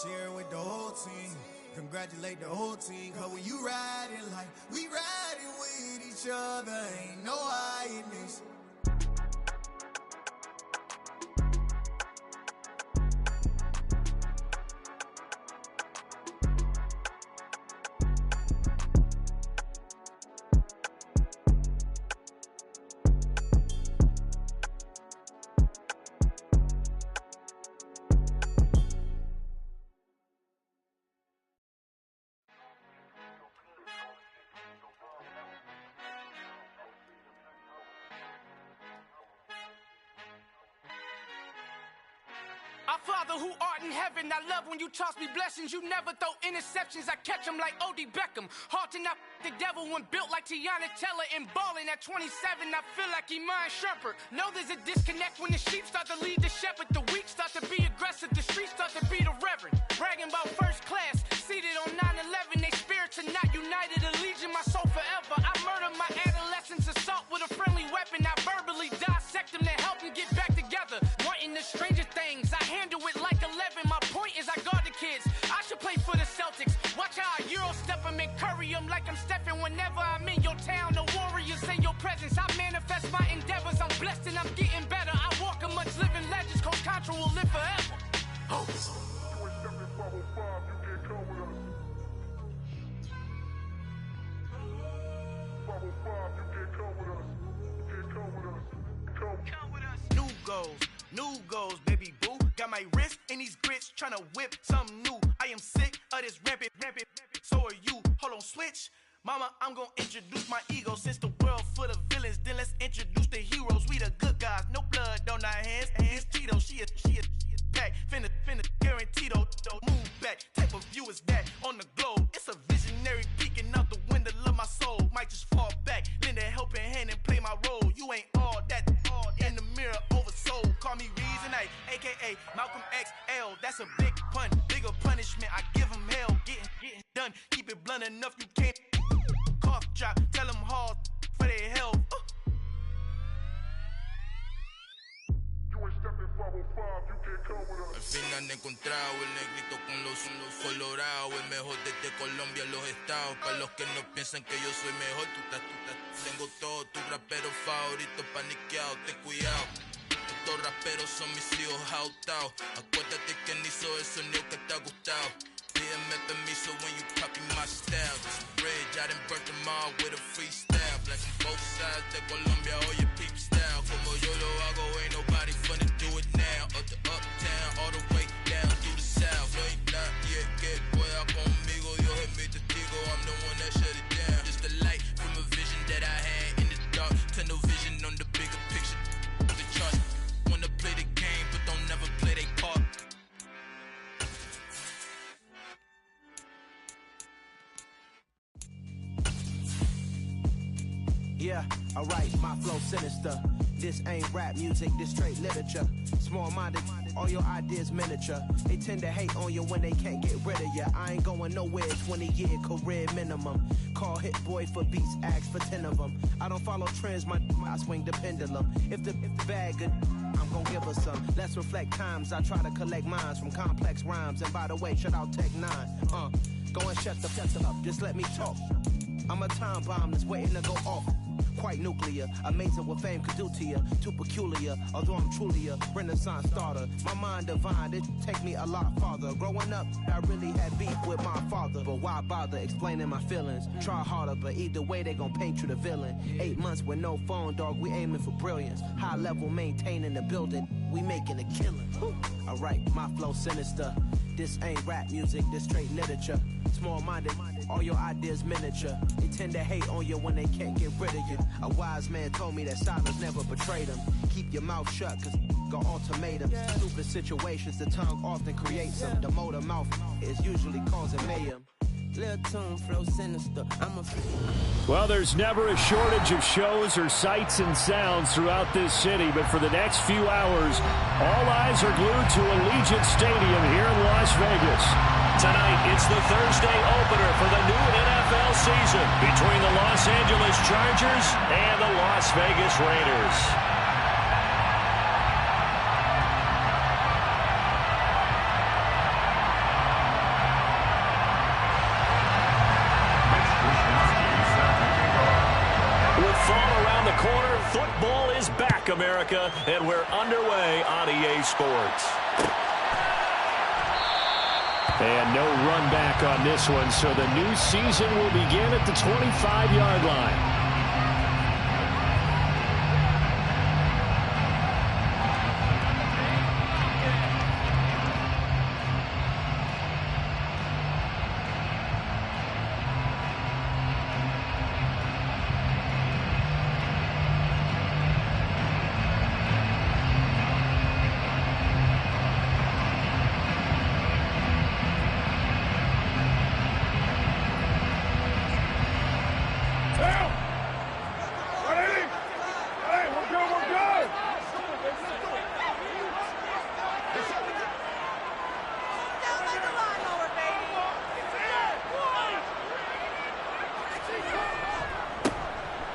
Share with the whole team. Congratulate the whole team. Cause when you riding like we riding with each other, ain't no hiding this. Our Father who art in heaven, I love when you toss me blessings. You never throw interceptions, I catch them like O.D. Beckham. Hard to not the devil when built like Tiana Teller and balling at 27. I feel like Iman Shumpert. Know there's a disconnect when the sheep start to lead the shepherd. The weak start to be aggressive, the streets start to be the reverend. Bragging about first class, seated on 9/11. They spirits are not united, a legion, my soul forever. I murdered my adolescence, assault with a friendly weapon. I verbally dissect them to help them get back together. Wanting the stranger things, I handle it like 11. My point is I guard the kids. I should play for the Celtics. Watch how I Euro step them and curry them like I'm stepping. Whenever I'm in your town, the Warriors in your presence. I manifest my endeavors. I'm blessed and I'm getting better. I walk amongst living legends. Coach Contra will live forever. Oh. New goals, baby boo. Got my wrist in these grits, tryna whip something new. I am sick of this rampant. So are you. Hold on, switch. Mama, I'm gonna introduce my ego. Since the world full of villains, then let's introduce the heroes. We the good guys, no blood on our hands. It's Tito, she is back. Finna, guaranteed, don't move back. Type of view is that on the globe. It's a visionary peeking out the window of my soul. Might just fall back, lend a helping hand and play my role. You ain't all that in the mirror oversold. Call me Reason A, aka Malcolm XL. That's a big pun, bigger punishment. I give him hell, getting done. Keep it blunt enough, you can't cough drop. Tell them hard for their health. Al fin han encontrado el negrito con los colorados, el mejor desde Colombia, los estados. Para los que no piensan que yo soy mejor, tengo todo, tu rapero favorito paniqueado, ten cuidado. Estos raperos son mis hijos jautados. Acuérdate que ni hizo el sonido que te ha gustado. Pídeme permiso when you copy my style. This bridge, I done burnt them all with a freestyle. Black on both sides de Colombia, oye peep style. Como yo lo hago, ain't nobody finna do it now. Up to uptown, all the way down to the south. No hay nadie que pueda conmigo, Dios es mi testigo. I'm the one that shut it down. Just the light from a vision that I had in the dark. Tunnel vision on the bigger picture. The charts wanna play the game, but don't never play their part. Yeah, alright, my flow sinister. This ain't rap music, this straight literature. Small-minded, all your ideas miniature. They tend to hate on you when they can't get rid of you. I ain't going nowhere, 20-year career minimum. Call Hit Boy for beats, ask for 10 of them. I don't follow trends, I swing the pendulum. If the bag good, I'm gon' give her some. Let's reflect times, I try to collect minds from complex rhymes. And by the way, shout out Tech 9. Go and shut the up, just let me talk. I'm a time bomb that's waiting to go off. Quite nuclear, amazing what fame could do to you. Too peculiar, although I'm truly a renaissance starter. My mind divine, it take me a lot farther. Growing up, I really had beef with my father. But why bother explaining my feelings? Try harder, but either way they gon' paint you the villain. 8 months with no phone, dog, we aiming for brilliance. High level maintaining the building, we making a killing. Alright, my flow sinister. This ain't rap music, this straight literature. Small-minded, all your ideas miniature. They tend to hate on you when they can't get rid of you. A wise man told me that silence never betrayed them. Keep your mouth shut, cause got ultimatums. Stupid situations, the tongue often creates them. The motor mouth is usually causing mayhem. Little tune, flow sinister. Well, there's never a shortage of shows or sights and sounds throughout this city, but for the next few hours, all eyes are glued to Allegiant Stadium here in Las Vegas. Tonight, it's the Thursday opener for the new NFL season between the Los Angeles Chargers and the Las Vegas Raiders. back, America, and we're underway on EA Sports. And no run back on this one, so the new season will begin at the 25-yard line.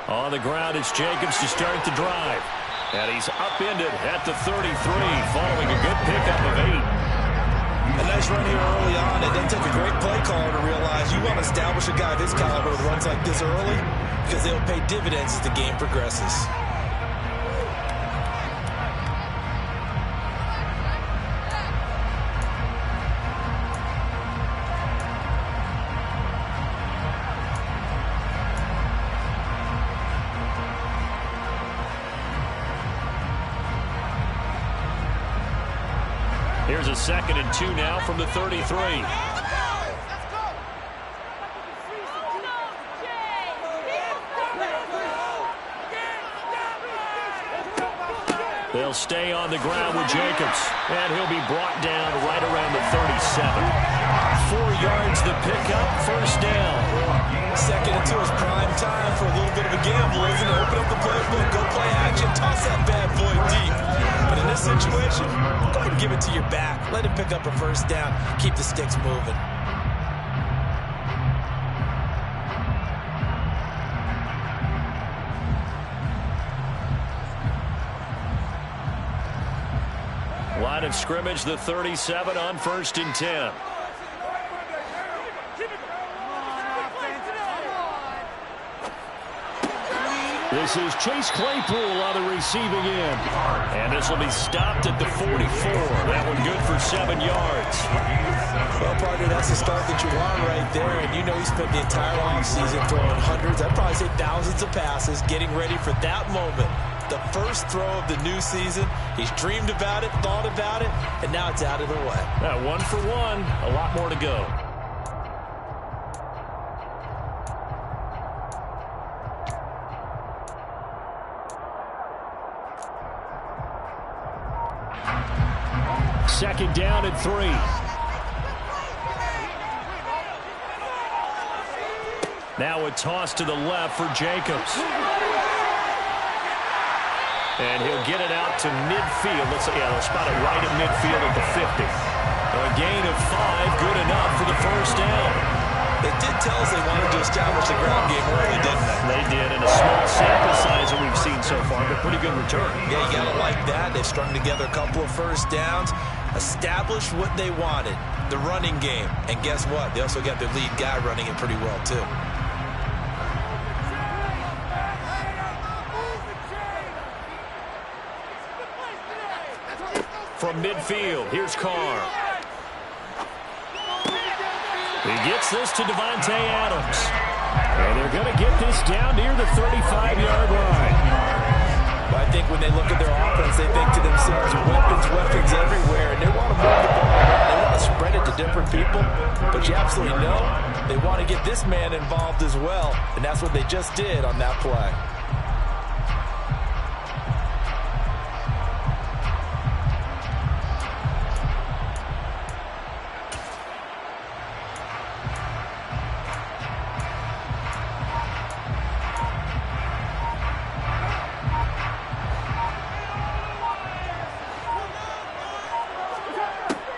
On the ground, it's Jacobs to start the drive. And he's upended at the 33, following a good pickup of 8. A nice run here early on. It doesn't take a great play caller to realize you want to establish a guy of his caliber with runs like this early because they'll pay dividends as the game progresses. Here's a 2nd and 2 now from the 33. They'll stay on the ground with Jacobs, and he'll be brought down right around the 37. 4 yards the pickup, first down. 2nd and 2 is prime time for a little bit of a gamble, isn't it? Open up the playbook, go play action, toss that bad boy deep. But in this situation, go ahead and give it to your back. Let him pick up a first down. Keep the sticks moving. Line of scrimmage, the 37 on 1st and 10. This is Chase Claypool on the receiving end. And this will be stopped at the 44. That one good for 7 yards. Well, partner, that's the start that you want right there. And you know he spent the entire offseason throwing hundreds, I'd probably say thousands of passes, getting ready for that moment. The first throw of the new season. He's dreamed about it, thought about it, and now it's out of the way. 1 for 1. A lot more to go. Second down and 3. Now a toss to the left for Jacobs. And he'll get it out to midfield. They'll spot it right at midfield at the 50. A gain of 5, good enough for the first down. They did tell us they wanted to establish the ground game early, didn't they? They did, in a small sample size that we've seen so far, but pretty good return. Yeah, you got to like that. They've strung together a couple of first downs, established what they wanted, the running game. And guess what? They also got their lead guy running it pretty well, too. From midfield, here's Carr. He gets this to Devontae Adams. And they're going to get this down near the 35-yard line. But I think when they look at their offense, they think to themselves, weapons everywhere. And they want to move the ball around. They want to spread it to different people. But you absolutely know they want to get this man involved as well. And that's what they just did on that play.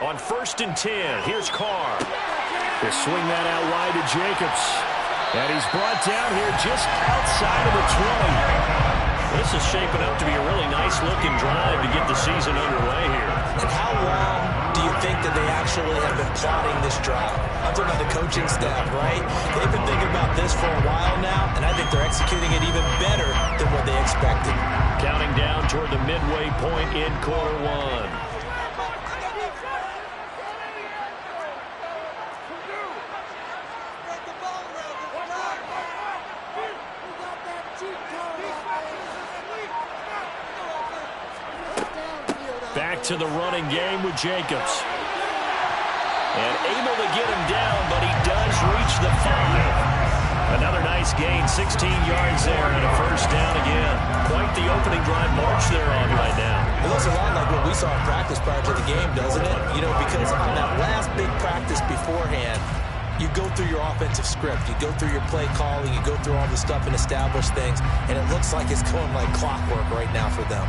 On 1st and 10, here's Carr. They swing that out wide to Jacobs. And he's brought down here just outside of the 20. This is shaping up to be a really nice-looking drive to get the season underway here. And how long do you think that they actually have been plotting this drive? I'm talking about the coaching staff, right? They've been thinking about this for a while now, and I think they're executing it even better than what they expected. Counting down toward the midway point in quarter one. Back to the running game with Jacobs. And able to get him down, but he does reach the 5. Another nice gain, 16 yards there, and a first down again. Quite the opening drive march they're on right now. It looks a lot like what we saw in practice prior to the game, doesn't it? You know, because on that last big practice beforehand, you go through your offensive script, you go through your play calling, you go through all the stuff and establish things, and it looks like it's going like clockwork right now for them.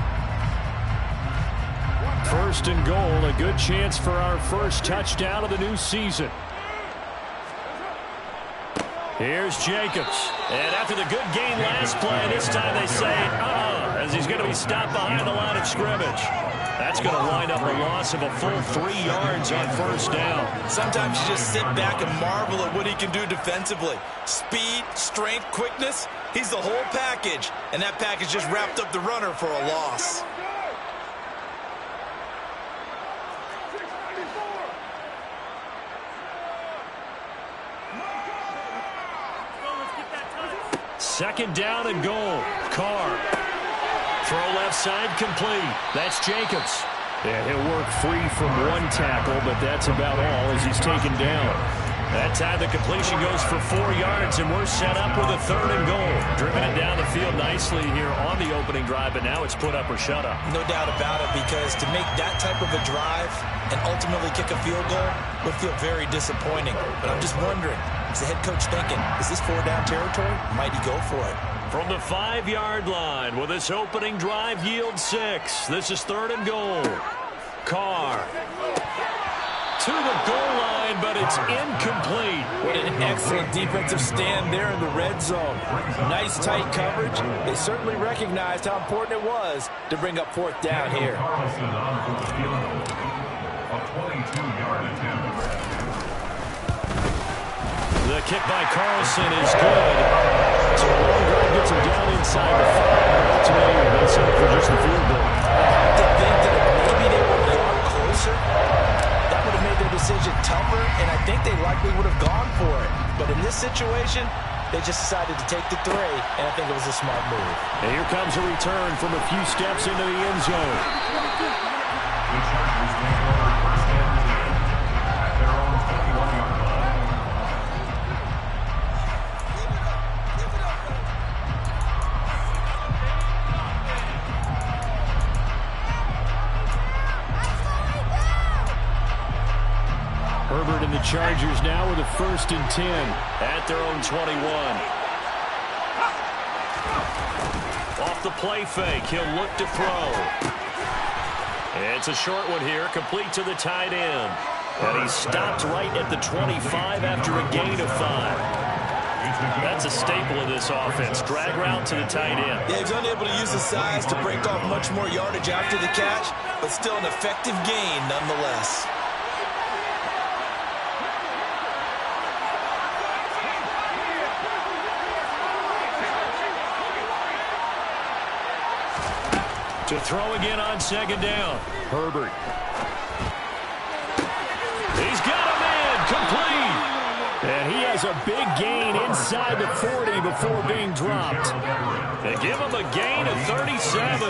First and goal, a good chance for our first touchdown of the new season. Here's Jacobs. And after the good gain last play, this time they say, as he's going to be stopped behind the line of scrimmage. That's going to wind up a loss of a full 3 yards on first down. Sometimes you just sit back and marvel at what he can do defensively. Speed, strength, quickness, he's the whole package. And that package just wrapped up the runner for a loss. Second down and goal. Carr. Throw left side complete. That's Jacobs. Yeah, he'll work free from one tackle, but that's about all as he's taken down. That time the completion goes for 4 yards, and we're set up with a third and goal. Driven it down the field nicely here on the opening drive, but now it's put up or shut up. No doubt about it, because to make that type of a drive and ultimately kick a field goal would feel very disappointing. But I'm just wondering, is the head coach thinking, is this 4-down territory? Might he go for it? From the 5-yard line, will this opening drive yield 6? This is third and goal. Carr to the goal line, but it's incomplete. What an excellent defensive stand there in the red zone. Nice tight coverage. They certainly recognized how important it was to bring up fourth down here. The kick by Carlson is good. So the long drive gets him down inside the 5. Ultimately, they set up for just the field goal. They think that if maybe they were a yard closer, that would have made their decision tougher, and I think they likely would have gone for it. But in this situation, they just decided to take the 3, and I think it was a smart move. And here comes a return from a few steps into the end zone. The Chargers take over first and 10 at their own 21-yard line. Herbert and the Chargers now with a first and 10 at their own 21. Off the play fake, he'll look to throw. It's a short one here, complete to the tight end. And he stopped right at the 25 after a gain of 5. That's a staple of this offense. Drag route to the tight end. Yeah, he's unable to use his size to break off much more yardage after the catch, but still an effective gain nonetheless. To throw again on second down. Herbert. He's got a man, complete. And he has a big gain inside the 40 before being dropped. They give him a gain of 37.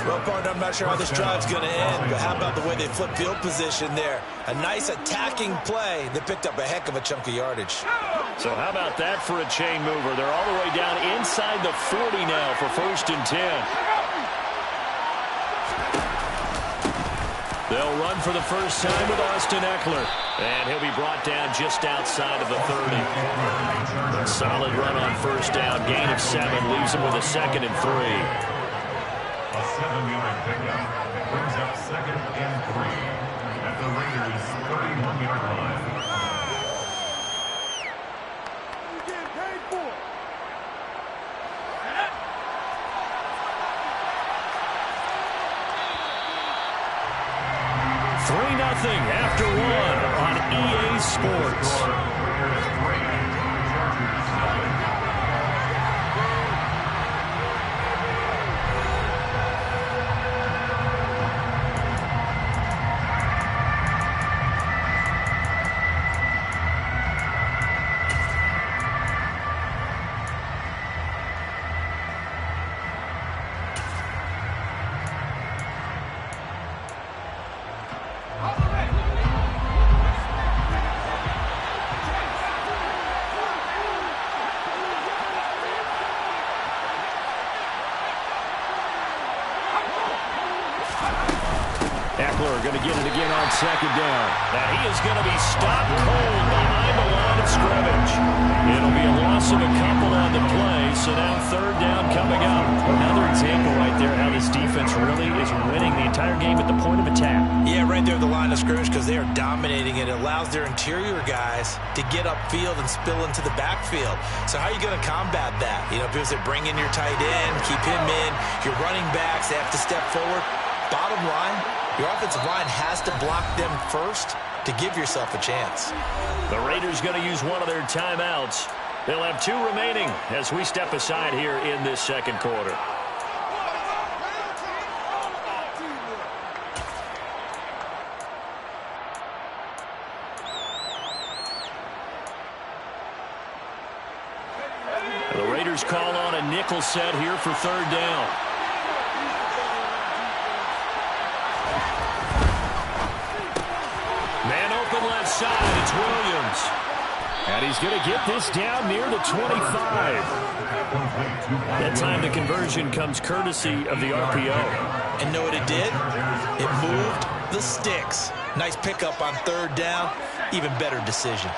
Well, partner, I'm not sure how this drive's going to end, but how about the way they flip field position there? A nice attacking play. They picked up a heck of a chunk of yardage. So how about that for a chain mover? They're all the way down inside the 40 now for first and 10. They'll run for the first time with Austin Eckler. And he'll be brought down just outside of the 30. A solid run on first down. Gain of 7 leaves him with a second and 3. A 7-yard pickup brings up second and 3 at the Raiders' 31-yard line. You're getting paid for. 3-0 second down. And he is going to be stopped cold behind the line of scrimmage. It'll be a loss of a couple on the play, so now third down coming up. Another example right there how this defense really is winning the entire game at the point of attack. Yeah, right there at the line of scrimmage because they are dominating it. It allows their interior guys to get upfield and spill into the backfield. So how are you going to combat that? You know, because they bring in your tight end, keep him in, your running backs, they have to step forward. Bottom line, your offensive line has to block them first to give yourself a chance. The Raiders going to use one of their timeouts. They'll have 2 remaining as we step aside here in this second quarter. The Raiders call on a nickel set here for third down. Man open left side, it's Williams. And he's going to get this down near the 25. That time the conversion comes courtesy of the RPO. And know what it did? It moved the sticks. Nice pickup on third down. Even better decision.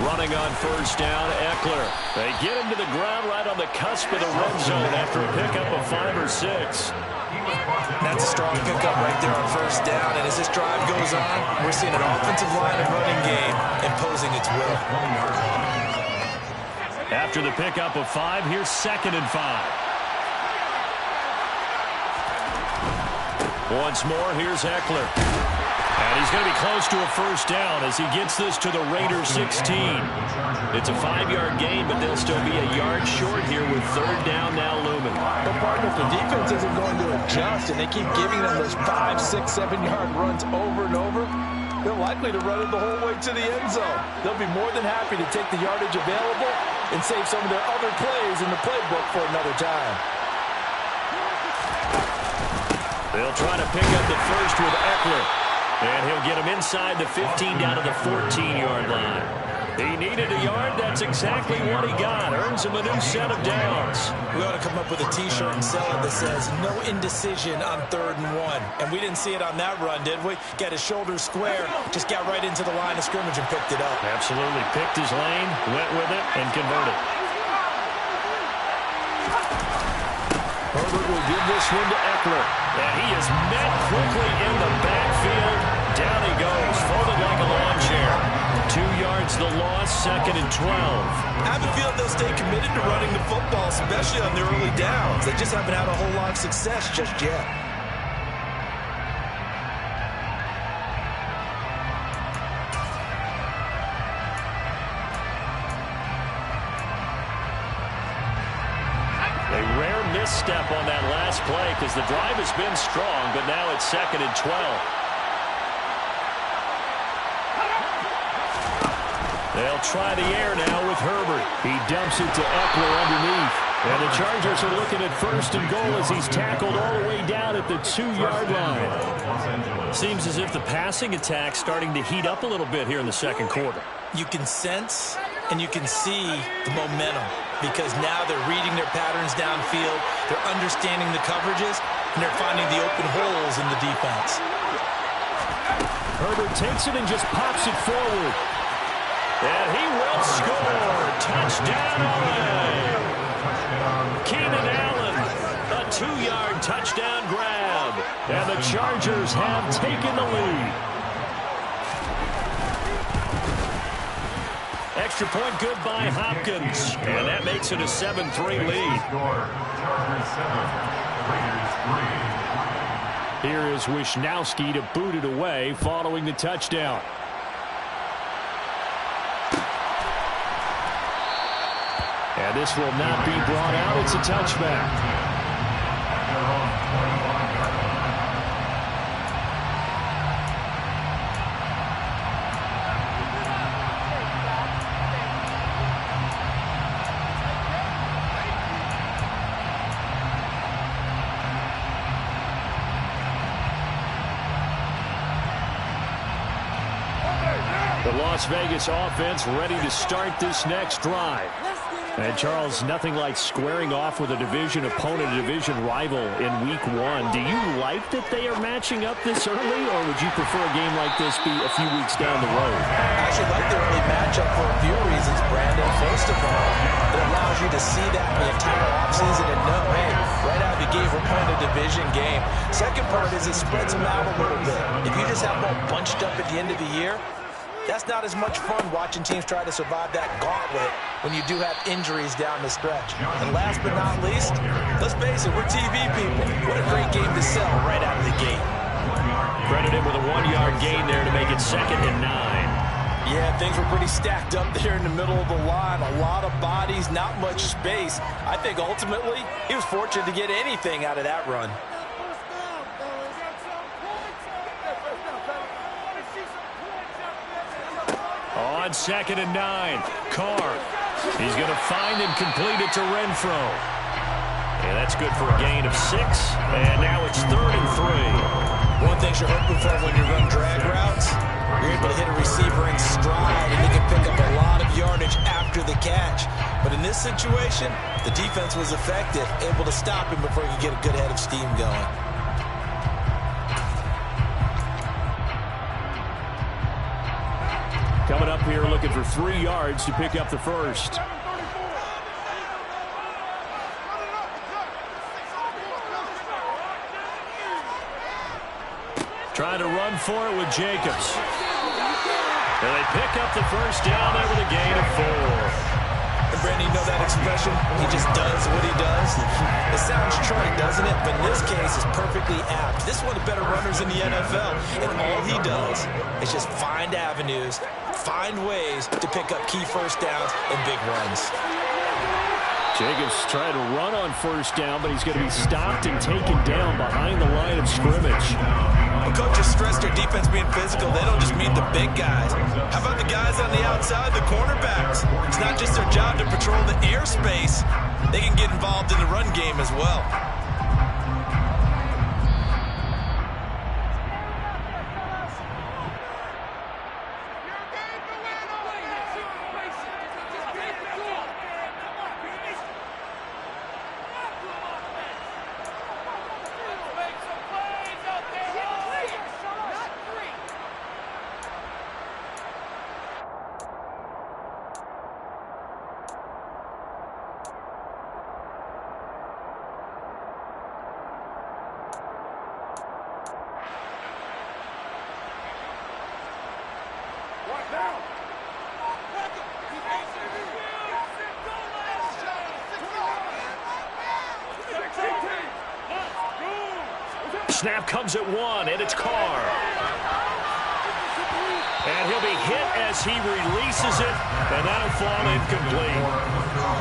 Running on first down, Eckler. They get him to the ground right on the cusp of the red zone after a pickup of 5 or 6. That's a strong pickup right there on first down. And as this drive goes on, we're seeing an offensive line and running game imposing its will. After the pickup of 5, here's 2nd and 5. Once more, here's Eckler. And he's going to be close to a first down as he gets this to the Raiders 16. It's a 5-yard gain, but they'll still be a yard short here with third down now looming. But partner, if the defense isn't going to adjust and they keep giving them those 5, 6, 7-yard runs over and over, they're likely to run it the whole way to the end zone. They'll be more than happy to take the yardage available and save some of their other plays in the playbook for another time. They'll try to pick up the first with Eckler. And he'll get him inside the 15 down to the 14-yard line. He needed a yard. That's exactly what he got. Earns him a new set of downs. We ought to come up with a T-shirt and sell it that says, no indecision on 3rd and 1. And we didn't see it on that run, did we? Got his shoulders square, just got right into the line of scrimmage and picked it up. Absolutely. Picked his lane, went with it, and converted. Herbert will give this one to Eckler. And he is met quickly in the backfield. Down he goes, folded like a lawn chair. 2 yards the loss, 2nd and 12. I have a feeling they'll stay committed to running the football, especially on the early downs. They just haven't had a whole lot of success just yet. A rare misstep on that last play because the drive has been strong, but now it's 2nd and 12. They'll try the air now with Herbert. He dumps it to Eckler underneath. And the Chargers are looking at 1st and goal as he's tackled all the way down at the 2-yard line. Seems as if the passing attack's starting to heat up a little bit here in the second quarter. You can sense and you can see the momentum because now they're reading their patterns downfield, they're understanding the coverages, and they're finding the open holes in the defense. Herbert takes it and just pops it forward. And he will score. Touchdown, LA. Keenan Allen, a 2-yard touchdown grab. And the Chargers have taken the lead. Extra point good by Hopkins. And that makes it a 7-3 lead. Here is Wisnowski to boot it away following the touchdown. And this will not be brought out. It's a touchback. The Las Vegas offense ready to start this next drive. And Charles, nothing like squaring off with a division opponent, a division rival in week 1. Do you like that they are matching up this early, or would you prefer a game like this be a few weeks down the road? I actually like the early matchup for a few reasons, Brandon. First of all, it allows you to see that the entire offseason and know, hey, right out of the gate, we're playing a division game. Second part is it spreads them out a little bit. If you just have them all bunched up at the end of the year, that's not as much fun watching teams try to survive that gauntlet when you do have injuries down the stretch. And last but not least, let's face it, we're TV people. What a great game to sell right out of the gate. Credit him with a 1-yard gain there to make it 2nd and 9. Yeah, things were pretty stacked up there in the middle of the line. A lot of bodies, not much space. I think ultimately he was fortunate to get anything out of that run. On 2nd and 9, Carr. He's going to find and complete it to Renfro. And that's good for a gain of 6. And now it's 3rd and 3. One thing you're hoping for when you run drag routes, you're able to hit a receiver in stride, and he can pick up a lot of yardage after the catch. But in this situation, the defense was effective, able to stop him before he could get a good head of steam going. Coming up here looking for 3 yards to pick up the first. Trying to run for it with Jacobs. And they pick up the first down there with a gain of 4. And Brandon, you know that expression? He just does what he does. It sounds trite, doesn't it? But in this case, it's perfectly apt. This is one of the better runners in the NFL. And all he does is just find avenues, find ways to pick up key first downs and big runs. Jacobs trying to run on first down, but he's going to be stopped and taken down behind the line of scrimmage. When coaches stress their defense being physical, they don't just mean the big guys. How about the guys on the outside, the cornerbacks? It's not just their job to patrol the airspace. They can get involved in the run game as well. Snap comes at 1, and it's Carr. And he'll be hit as he releases it, and that'll fall incomplete.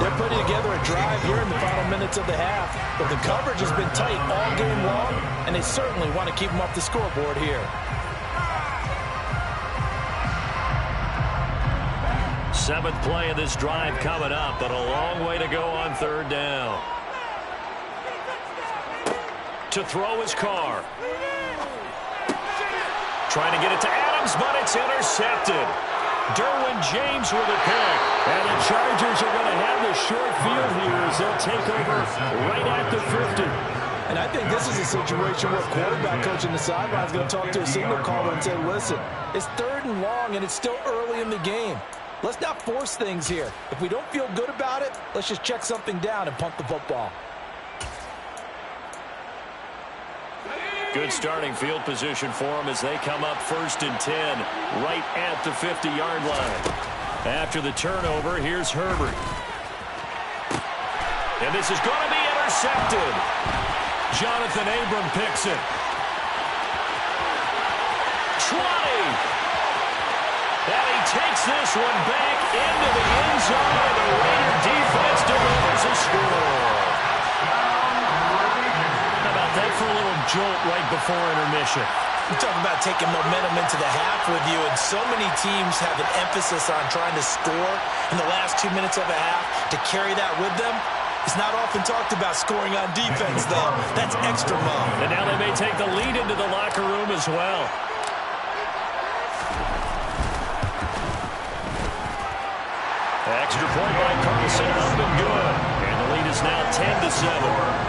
They're putting together a drive here in the final minutes of the half, but the coverage has been tight all game long, and they certainly want to keep them off the scoreboard here. Seventh play of this drive coming up, but a long way to go on 3rd down. To throw is Carr. Trying to get it to Adams, but it's intercepted. Derwin James with a pick. And the Chargers are going to have the short field here as they'll take over right at the 50. And I think this is a situation where a quarterback coach in the sideline is going to talk to a signal caller and say, listen, it's 3rd and long, and it's still early in the game. Let's not force things here. If we don't feel good about it, let's just check something down and punt the football. Good starting field position for them as they come up 1st and 10 right at the 50-yard line. After the turnover, here's Herbert. And this is going to be intercepted. Jonathan Abram picks it. 20. And he takes this one back into the end zone, and the Raider defense delivers a score. That for a little jolt right before intermission. You're talking about taking momentum into the half with you, and so many teams have an emphasis on trying to score in the last 2 minutes of a half. To carry that with them, it's not often talked about scoring on defense, though. That's extra money. And now they may take the lead into the locker room as well. Extra point by Carlson, up and good. And the lead is now 10-7.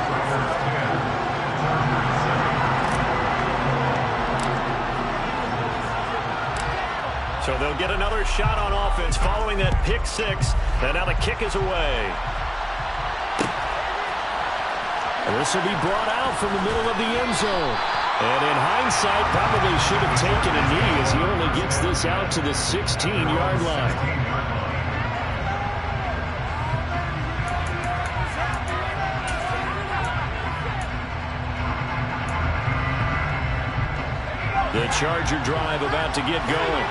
So they'll get another shot on offense following that pick six. And now the kick is away. This will be brought out from the middle of the end zone. And in hindsight, probably should have taken a knee as he only gets this out to the 16-yard line. The Charger drive about to get going.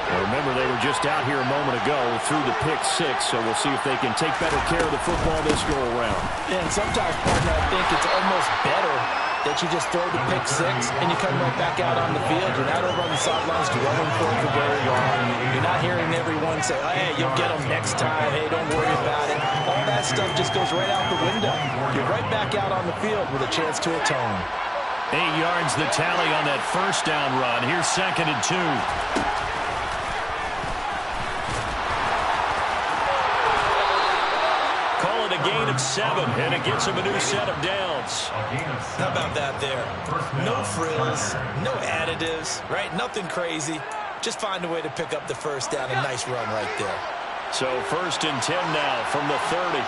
Now remember, they were just out here a moment ago through the pick six, so we'll see if they can take better care of the football this go-around. Yeah, and sometimes, partner, I think it's almost better that you just throw the pick six and you come right back out on the field. You're not over on the sidelines dwelling for very long. You're not hearing everyone say, oh, hey, you'll get them next time. Hey, don't worry about it. All that stuff just goes right out the window. You're right back out on the field with a chance to atone. 8 yards the tally on that first down run. Here's 2nd and 2. Call it a gain of 7, and it gets him a new set of downs. How about that there? No frills, no additives, right? Nothing crazy. Just find a way to pick up the first down. A nice run right there. So 1st and 10 now from the 30.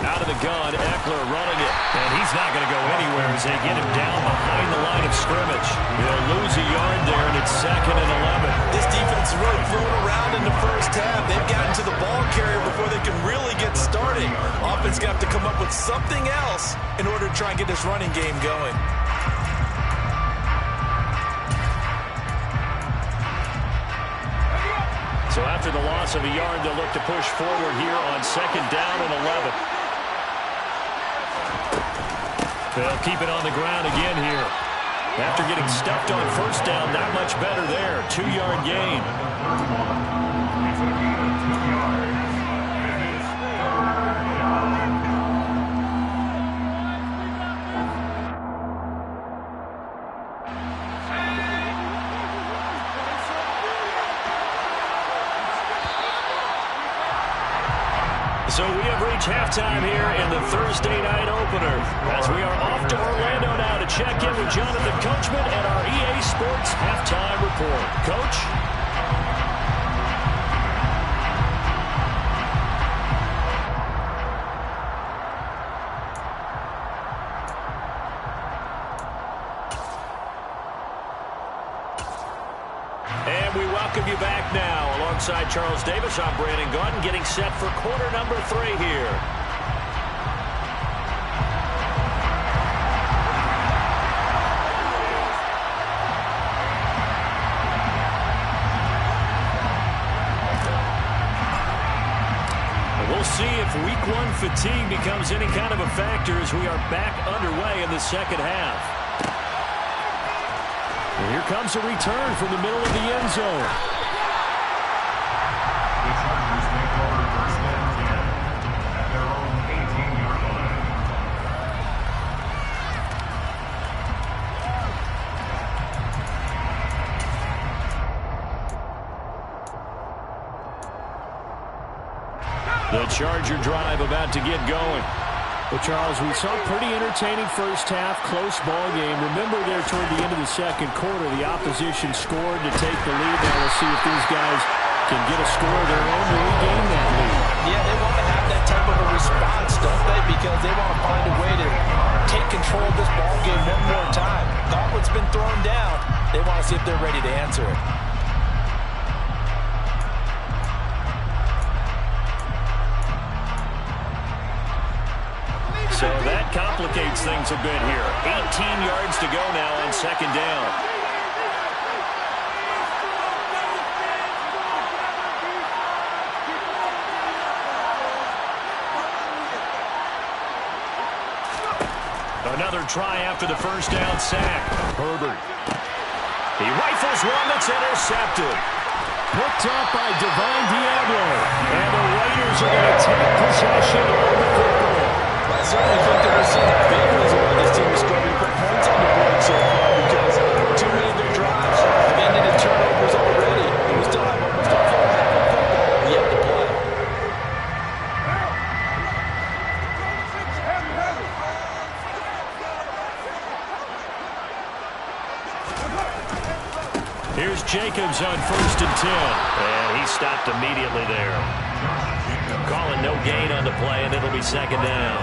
Out of the gun, Eckler running it. And he's not going to go anywhere as they get him down behind the line of scrimmage. They'll lose a yard there, and it's 2nd and 11. This defense is really thrown around in the first half. They've gotten to the ball carrier before they can really get started. Offense going to have to come up with something else in order to try and get this running game going. So after the loss of a yard, they'll look to push forward here on 2nd down and 11. They'll keep it on the ground again here. After getting stuffed on 1st down, not much better there. 2-yard gain. So we have reached halftime here in the Thursday night opener as we are off to Orlando now to check in with Jonathan Coachman and our EA Sports halftime report. Coach? And we welcome you back now. Alongside Charles Davis, I'm Brandon Gaudin, getting set for quarter number 3 here. We'll see if week 1 fatigue becomes any kind of a factor as we are back underway in the second half. And here comes a return from the middle of the end zone. The Chargers make over 1st and 10 at their own 18-yard line. The Charger drive about to get going. Well, Charles, we saw a pretty entertaining first half, close ball game. Remember there toward the end of the second quarter, the opposition scored to take the lead. Now we'll see if these guys can get a score of their own to regain that lead. Yeah, they want to have that type of a response, don't they? Because they want to find a way to take control of this ball game one more time. Gauntlet's been thrown down. They want to see if they're ready to answer it. So that complicates things a bit here. 18 yards to go now on 2nd down. Another try after the first down sack. Herbert. He rifles one that's intercepted. Picked up by Divine Diablo. And the Raiders are going to take possession of the football. I certainly think that we're seeing a big reason why this team is struggling to put points on the board so far because too many of their Here's Jacobs on 1st and 10. And he stopped immediately there. Calling no gain on the play, and it'll be 2nd down.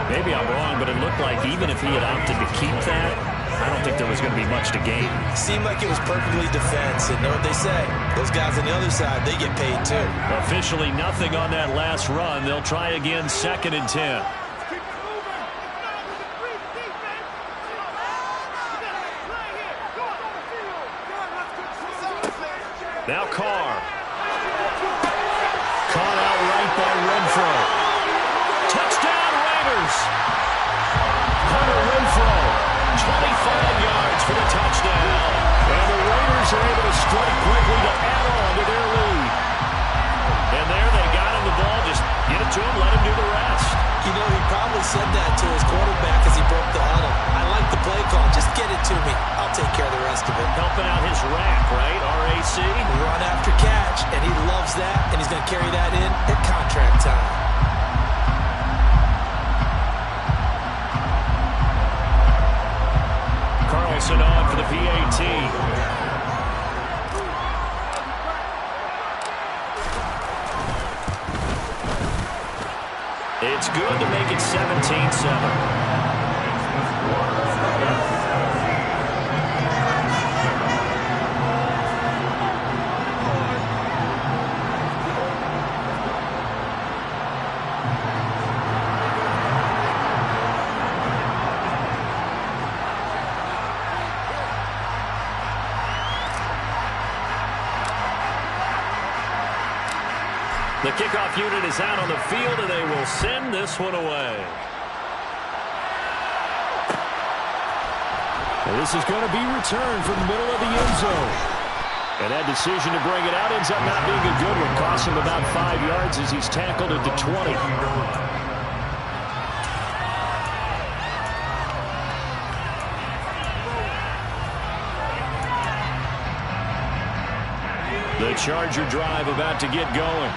Maybe I'm wrong, but it looked like even if he had opted to keep that, I don't think there was going to be much to gain. Seemed like it was perfectly defense, and know what they say. Those guys on the other side, they get paid too. Officially nothing on that last run. They'll try again 2nd and 10. Now Carr. Caught out right by Renfro. Touchdown Raiders. Hunter Renfro, 25 yards for the touchdown. And the Raiders are able to strike quickly to add on to their lead. And there they got him the ball. Just get it to him, let him do the rest. You know, he probably said that to his quarterback as he broke the huddle. I like the play call. Just get it to me. I'll take care of the rest of it. Helping out his rack, right? RAC. Run after catch, and he loves that, and he's going to carry that in at contract time. Carlson on for the PAT. It's good to make it 17-7. The kickoff unit is out on the field, and they will send this one away. And this is going to be returned from the middle of the end zone. And that decision to bring it out ends up not being a good one. Costs him about 5 yards as he's tackled at the 20. The Charger drive about to get going.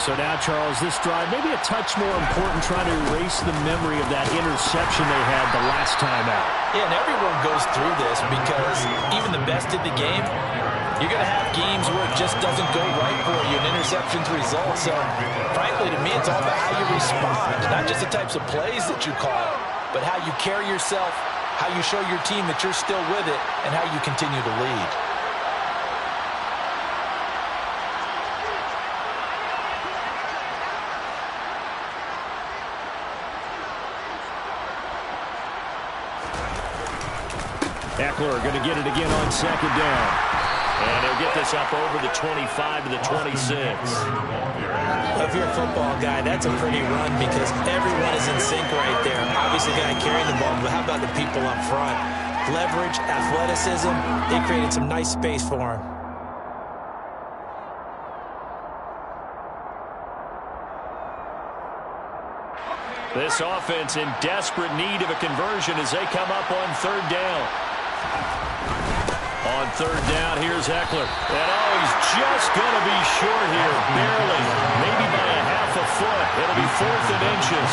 So now, Charles, this drive maybe a touch more important, trying to erase the memory of that interception they had the last time out. Yeah, and everyone goes through this because even the best in the game, you're going to have games where it just doesn't go right for you, and interceptions result. So, frankly, to me, it's all about how you respond, not just the types of plays that you call, but how you carry yourself, how you show your team that you're still with it, and how you continue to lead. Eckler going to get it again on 2nd down. And he'll get this up over the 25 to the 26. If you're a football guy, that's a pretty run because everyone is in sync right there. Obviously, the guy carrying the ball, but how about the people up front? Leverage, athleticism, they created some nice space for him. This offense in desperate need of a conversion as they come up on 3rd down. On 3rd down, here's Eckler. And he's just going to be short here, barely, maybe by a half a foot. It'll be 4th and inches.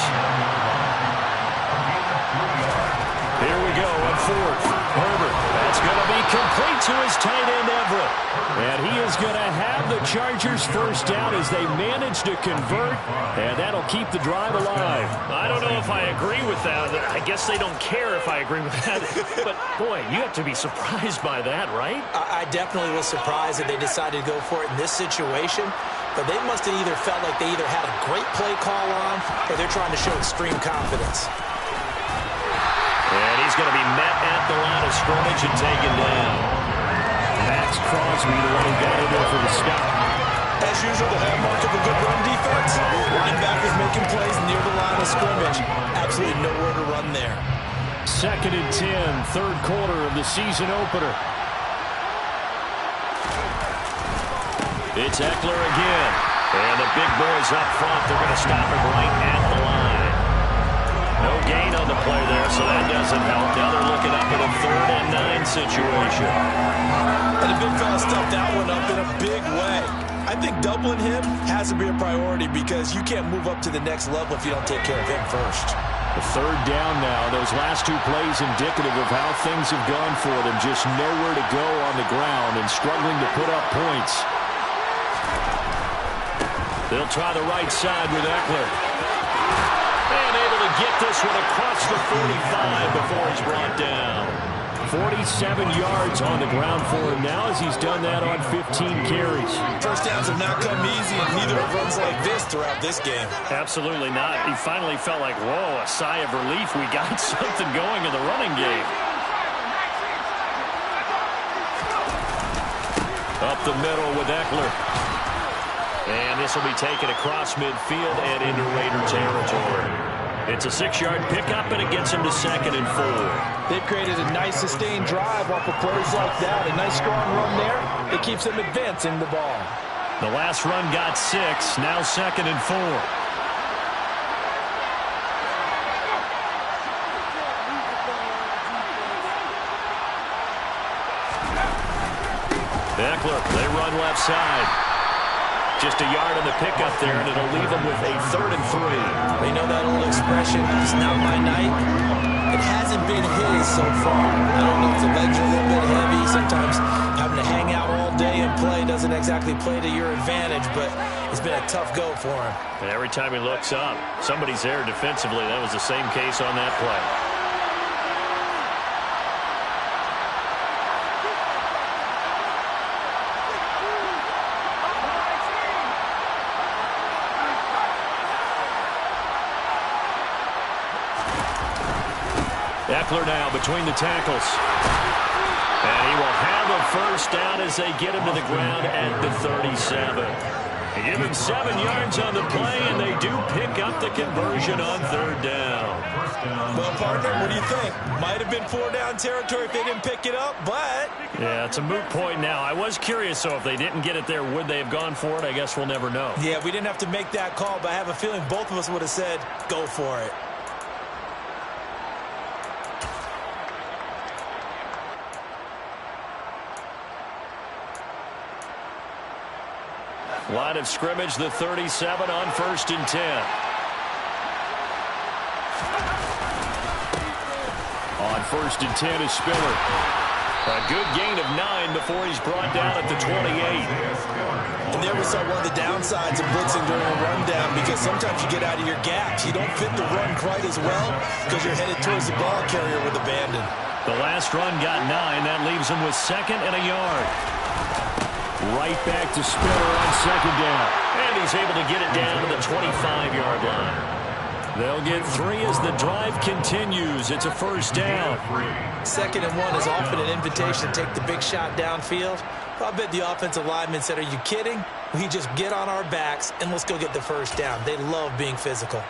Here we go on 4th. Herbert, that's going to be complete to his tight end, Everett. And he is going to have the Chargers 1st down as they manage to convert, and that'll keep the drive alive. I don't know if I agree with that. I guess they don't care if I agree with that. But, boy, you have to be surprised by that, right? I definitely was surprised that they decided to go for it in this situation, but they must have either felt like they either had a great play call on or they're trying to show extreme confidence. And he's going to be met at the line of scrimmage and taken down. Max Crosby, the one who got in there for the stop. As usual, the hallmark of a good run defense. Linebackers making plays near the line of scrimmage. Absolutely nowhere to run there. 2nd and 10, 3rd quarter of the season opener. It's Eckler again. And the big boys up front, they're going to stop him right at the line. No gain on the play there, so that doesn't help. Now they're looking up at a 3rd and 9 situation. And the big fella stuffed that one up in a big way. I think doubling him has to be a priority because you can't move up to the next level if you don't take care of him first. A third down now. Those last two plays indicative of how things have gone for them. Just nowhere to go on the ground and struggling to put up points. They'll try the right side with Eckler. And able to get this one across the 45 before he's brought down. 47 yards on the ground for him now as he's done that on 15 carries. First downs have not come easy, and neither have runs like this throughout this game. Absolutely not. He finally felt like, whoa, a sigh of relief. We got something going in the running game. Up the middle with Eckler. And this will be taken across midfield and into Raider territory. It's a 6-yard pickup, and it gets him to 2nd and 4. They've created a nice sustained drive off of plays like that. A nice strong run there. It keeps them advancing the ball. The last run got 6, now 2nd and 4. Eckler, they run left side. Just a yard on the pickup there, and it'll leave them with a 3rd and 3. We know that old expression, it's not my night. It hasn't been his so far. I don't know if the legs are a little bit heavy. Sometimes having to hang out all day and play doesn't exactly play to your advantage, but it's been a tough go for him. And every time he looks up, somebody's there defensively. That was the same case on that play. Eckler now between the tackles. And he will have a first down as they get him to the ground at the 37. They give him 7 yards on the play, and they do pick up the conversion on 3rd down. Well, partner, what do you think? Might have been 4-down territory if they didn't pick it up, but... Yeah, it's a moot point now. I was curious, so if they didn't get it there, would they have gone for it? I guess we'll never know. Yeah, we didn't have to make that call, but I have a feeling both of us would have said, go for it. Line of scrimmage, the 37 on 1st and 10. On 1st and 10 is Spiller. A good gain of 9 before he's brought down at the 28. And there we saw one of the downsides of blitzing during a rundown, because sometimes you get out of your gaps. You don't fit the run quite as well because you're headed towards the ball carrier with abandon. The last run got 9. That leaves him with 2nd and a yard. Right back to Spiller on 2nd down. And he's able to get it down to the 25-yard line. They'll get 3 as the drive continues. It's a first down. 2nd and 1 is often an invitation to take the big shot downfield. I bet the offensive lineman said, are you kidding? We just get on our backs and let's go get the first down. They love being physical.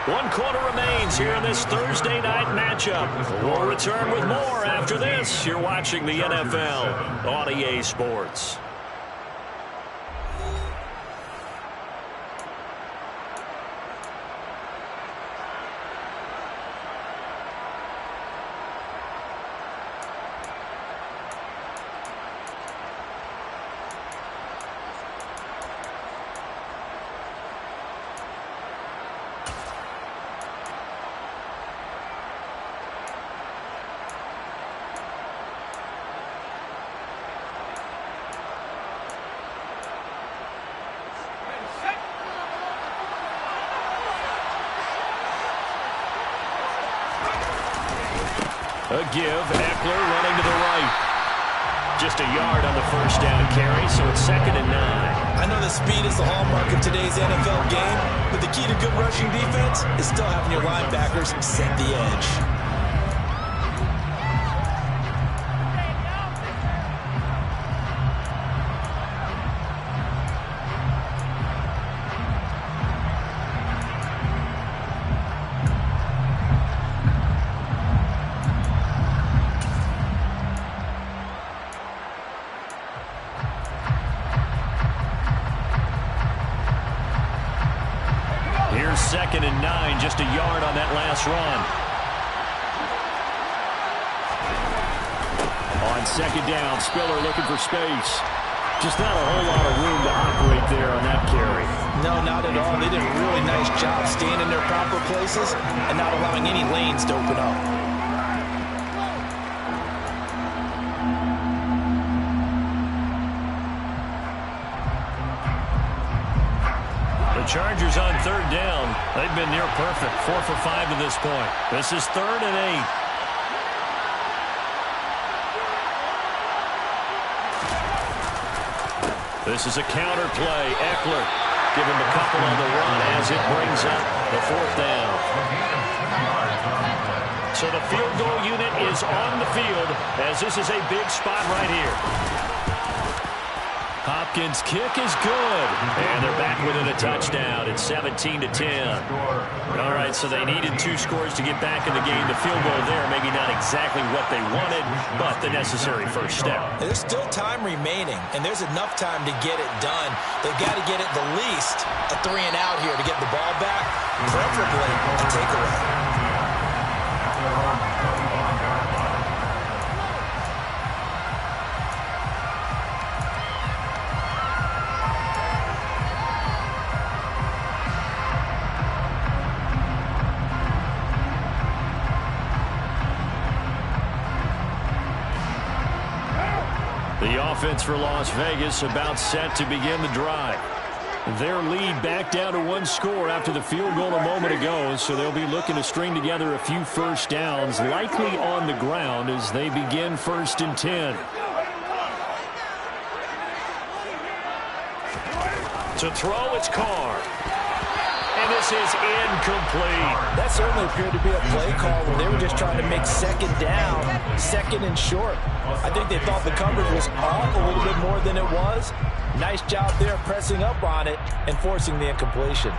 One quarter remains here in this Thursday night matchup. We'll return with more after this. You're watching the NFL on EA Sports. A give, Eckler running to the right. Just a yard on the first down carry, so it's 2nd and 9. I know that speed is the hallmark of today's NFL game, but the key to good rushing defense is still having your linebackers set the edge. 2nd and 9, just a yard on that last run. On 2nd down, Spiller looking for space. Just not a whole lot of room to operate there on that carry. No, not at all. They did a really nice job staying in their proper places and not allowing any lanes to open up. The Chargers on 3rd down. They've been near perfect, 4 for 5 to this point. This is 3rd and 8. This is a counter play. Eckler give him a couple on the run as it brings up the 4th down. So the field goal unit is on the field as this is a big spot right here. Hopkins' kick is good. And they're back within a touchdown. It's 17-10. All right, so they needed 2 scores to get back in the game. The field goal there, maybe not exactly what they wanted, but the necessary first step. There's still time remaining, and there's enough time to get it done. They've got to get it the least a 3 and out here to get the ball back, preferably a takeaway. The offense for Las Vegas about set to begin the drive. Their lead back down to 1 score after the field goal a moment ago, so they'll be looking to string together a few first downs, likely on the ground as they begin 1st and 10. To throw, it's Carr. And this is incomplete. That certainly appeared to be a play call where they were just trying to make 2nd down, 2nd and short. I think they thought the coverage was off a little bit more than it was. Nice job there pressing up on it and forcing the incompletion.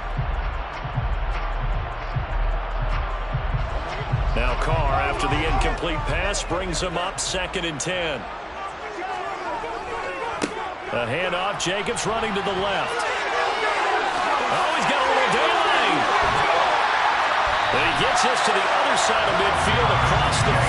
Now Carr, after the incomplete pass, brings him up 2nd and 10. A handoff, Jacobs running to the left. Oh, he's got a little daylight. And he gets this to the other side of midfield across the 45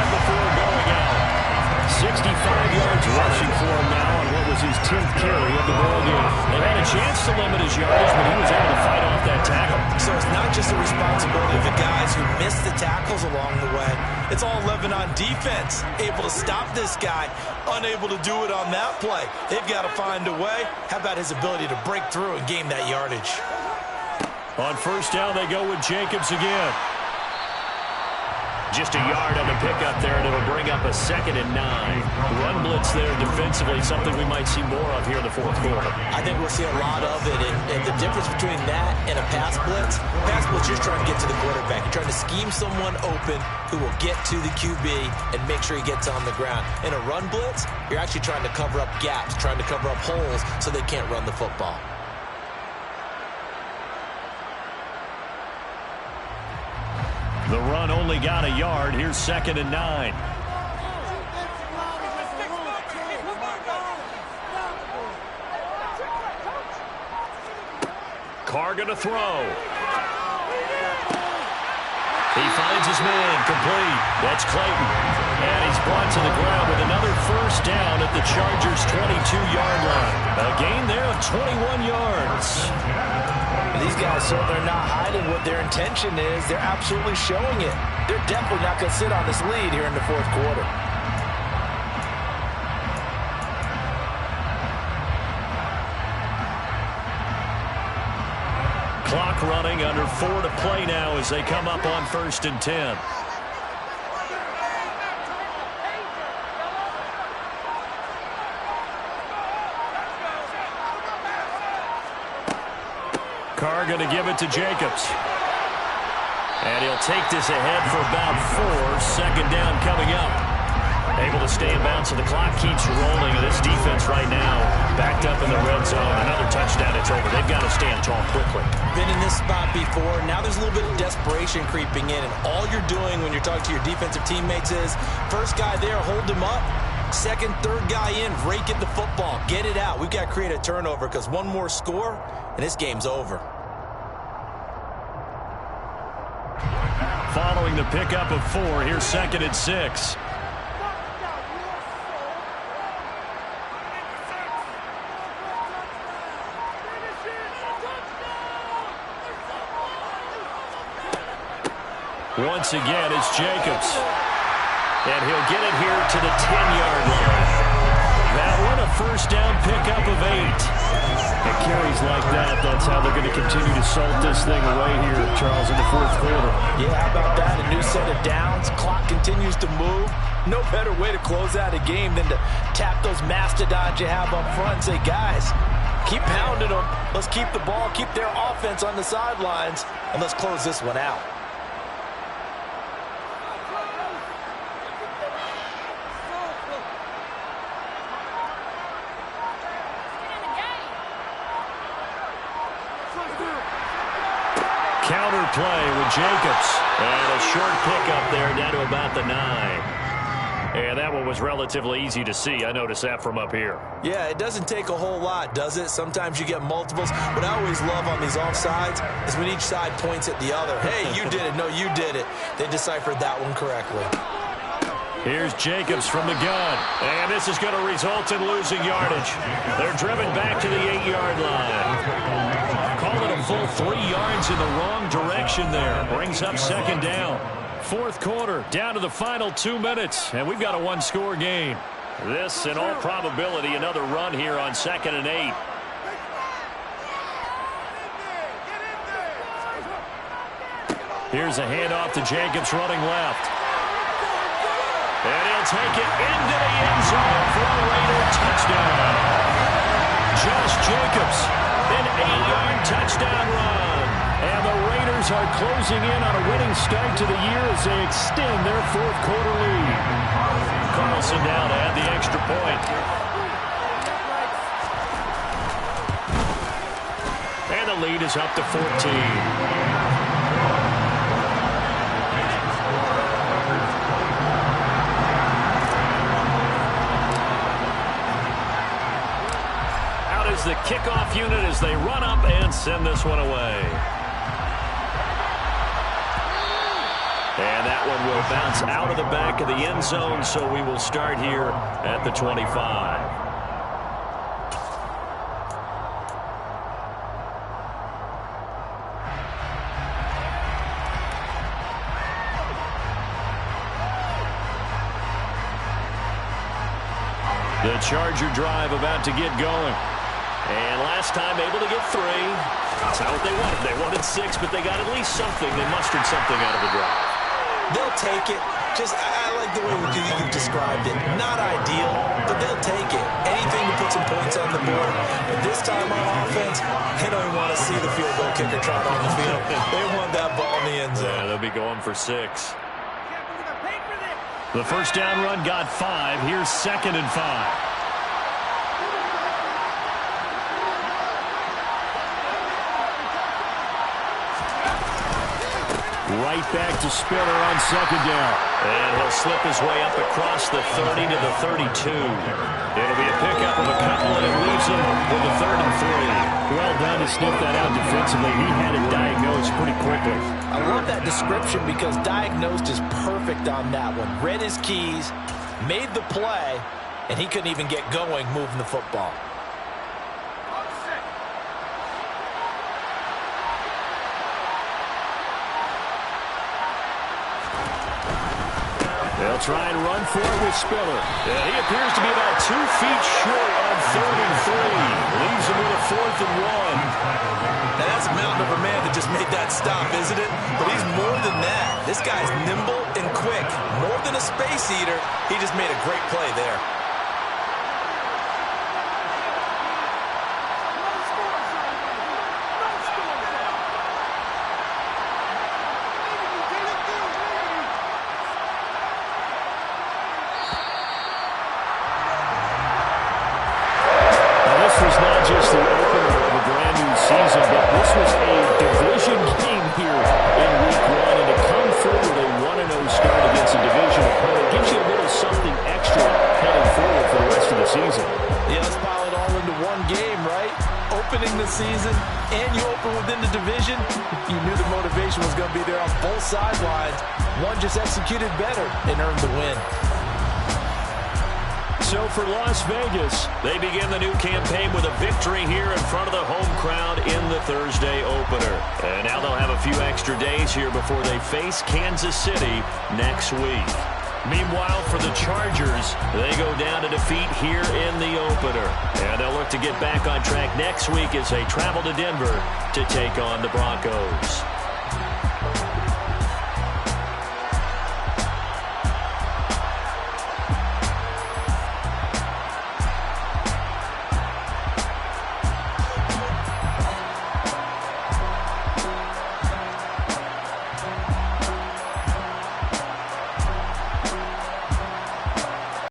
before going out. 65 yards rushing for him now on what was his 10th carry of the ball game. They had a chance to limit his yardage, but he was able to fight off that tackle. So it's not just the responsibility of the guys who missed the tackles along the way. It's all 11 on defense, able to stop this guy, unable to do it on that play. They've got to find a way. How about his ability to break through and gain that yardage? On 1st down, they go with Jacobs again. Just a yard on the pickup there, and it'll bring up a 2nd and 9. Run blitz there defensively, something we might see more of here in the 4th quarter. I think we'll see a lot of it, and the difference between that and a pass blitz, you're trying to get to the quarterback. You're trying to scheme someone open who will get to the QB and make sure he gets on the ground. In a run blitz, you're actually trying to cover up gaps, trying to cover up holes so they can't run the football. The run only got a yard. Here's 2nd and 9. Carr going to throw. He finds his man, complete. That's Clayton. And he's brought to the ground with another 1st down at the Chargers' 22-yard line. A gain there of 21 yards. These guys certainly are not hiding what their intention is. They're absolutely showing it. They're definitely not going to sit on this lead here in the 4th quarter. Clock running, under 4 to play now as they come up on 1st and 10. Carr going to give it to Jacobs. And he'll take this ahead for about 4. 2nd down coming up. Able to stay in bounds, so the clock keeps rolling. And this defense right now backed up in the red zone. Another touchdown, it's over. They've got to stand tall quickly. Been in this spot before. Now there's a little bit of desperation creeping in. And all you're doing when you're talking to your defensive teammates is, first guy there, hold him up. 2nd, 3rd guy in, rake it the football. Get it out. We've got to create a turnover because one more score, and this game's over. following the pickup of 4. Here's 2nd and 6. Once again, it's Jacobs. And he'll get it here to the 10-yard line. That one a first down pickup of 8. And carries like that, that's how they're going to continue to salt this thing away here, Charles, in the 4th quarter. Yeah, how about that? A new set of downs. Clock continues to move. No better way to close out a game than to tap those mastodons you have up front and say, guys, keep pounding them. Let's keep the ball, keep their offense on the sidelines, and let's close this one out. Counter play with Jacobs. And a short pickup there down to about the 9. And that one was relatively easy to see. I noticed that from up here. Yeah, it doesn't take a whole lot, does it? Sometimes you get multiples. What I always love on these offsides is when each side points at the other. Hey, you did it. No, you did it. They deciphered that one correctly. Here's Jacobs from the gun. And this is going to result in losing yardage. They're driven back to the 8-yard line. Call it a full 3 yards in the wrong direction there. Brings up 2nd down. 4th quarter, down to the final 2 minutes. And we've got a 1-score game. This, in all probability, another run here on 2nd and 8. Here's a handoff to Jacobs running left. And he'll take it into the end zone for a Raider touchdown. Josh Jacobs, an 8-yard touchdown run. And the Raiders are closing in on a winning start to the year as they extend their 4th quarter lead. Carlson down to add the extra point. And the lead is up to 14. The kickoff unit as they run up and send this one away. And that one will bounce out of the back of the end zone, so we will start here at the 25. The Charger drive about to get going. And last time able to get 3. That's not what they wanted. They wanted 6, but they got at least something. They mustered something out of the drive. They'll take it. I like the way you've described it. Not ideal, but they'll take it. Anything to put some points on the board. But this time on offense, they don't even want to see the field goal kicker trot on the field. They want that ball in the end zone. Yeah, they'll be going for 6. The first down run got 5. Here's 2nd and 5. Right back to Spiller on 2nd down. And he'll slip his way up across the 30 to the 32. It'll be a pickup of a couple, and it leaves him with a 3rd and 3. Well done to sniff that out defensively. He had it diagnosed pretty quickly. I love that description because diagnosed is perfect on that one. Read his keys, made the play, and he couldn't even get going moving the football. They'll try and run for it with Spiller. Yeah, he appears to be about 2 feet short on 3rd and 3. Leaves him with a 4th and 1. Now that's a mountain of a man that just made that stop, isn't it? But he's more than that. This guy's nimble and quick. More than a space eater, he just made a great play there. Just the opener of a brand new season, but this was a division game here in week 1, and to come through with a 1-0 start against a division opponent gives you a little something extra heading forward. season and you open within the division, you knew the motivation was going to be there on both sidelines. One just executed better and earned the win. So for Las Vegas, they begin the new campaign with a victory here in front of the home crowd in the Thursday opener. And now they'll have a few extra days here before they face Kansas City next week. Meanwhile, for the Chargers, they go down to defeat here in the opener. And they'll look to get back on track next week as they travel to Denver to take on the Broncos.